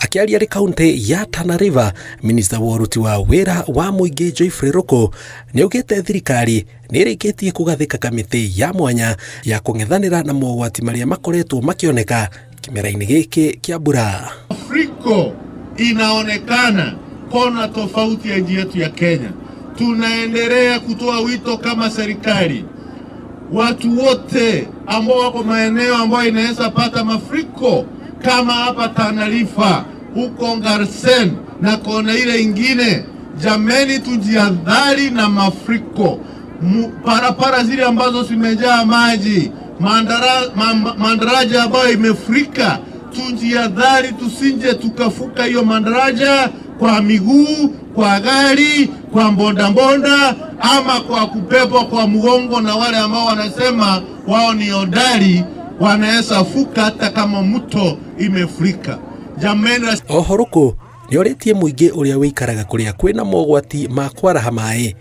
Akiaria ri kaunti ya Tana River, Minister wa uruti wa wira wa muingi Geoffrey Ruku ni augite thirikari ni irikitie kugathika kamiti ya mwanya ya kung'ethanira na mogwati maria makoretwo makioneka kimera-ini giki kia mbura. Mafuriko inaonekana kona tofauti ya nchi yetu ya Kenya. Tunaendelea kutoa wito kama serikali, watu wote ambao wako maeneo ambayo inaweza pata mafuriko kama hapa Tana River, huko Garsen na kona ile ingine, jameni, tujiadhari na mafuriko. Parapara zile ambazo zimejaa maji, mandaraja ambayo imefurika, tujiadhari tusinje tukafuka hiyo mandaraja kwa miguu, kwa gari, kwa mbonda ama kwa kupepwa kwa mgongo na wale ambao wanasema wao ni hodari, wanaweza fuka hata kama mto imefurika. Jameni, Ruku ni oritie muingi uria wikaraga kuria kwina mogwati ma kwaraha mai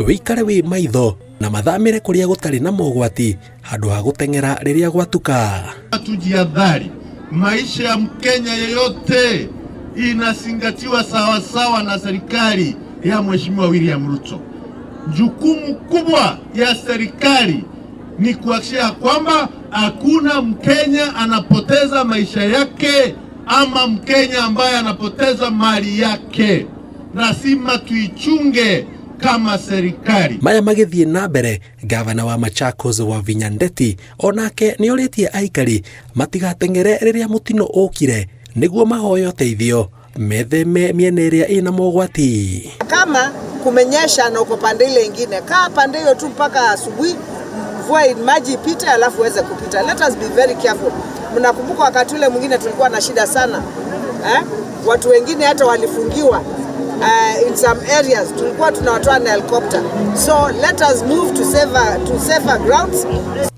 wikare wi maitho na mathamire kuria gutari na mogwati handu ha guteng'era riria gwatuka. Tujiadhari, maisha ya Mkenya yeyote inasingatiwa sawa sawa na serikali ya Mheshimiwa William Ruto. Jukumu kubwa ya serikali ni kuhakikisha kwamba hakuna Mkenya anapoteza maisha yake ama Mkenya ambaye anapoteza mali yake. Lazima tuichunge kama serikali. Maya magithie na mbere, gavana wa Machakos Wavinya Ndeti onake ni oritie aikari matigateng'ere riria mutino ukire niguo mahoyo teithio metheme miena iria ina mogwati. Kama kumenyesha na uko pande ile ingine, kaa pande hiyo tu mpaka asubuhi, mvua maji ipite alafu uweze kupita. Let us be very careful. Mnakumbuka wakati ule mwingine tulikuwa na shida sana, watu wengine hata walifungiwa in some areas, tulikuwa tunawatoa na helicopter. So let us move to safer grounds.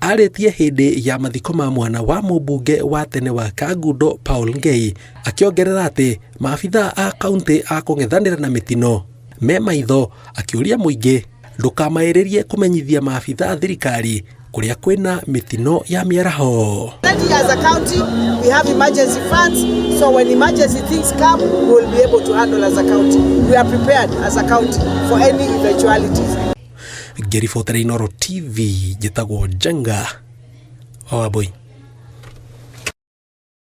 Aretie hindi ya mathiko ma mwana wa mubunge wa tene wa Kagundo Paul Ngei akiongerera ati maabitha a kaunti a kung'ethanira na mitino me maitho, akiuria muingi ndukamairirie kumenyithia maabitha thirikari kuria kwina mitino ya miaraho. As a county we have emergency funds, so when emergency things come we will be able to handle as a county. We are prepared as a county for any eventualities. Geri Fotere Inoro TV, Jitagwo Jenga Owaboy.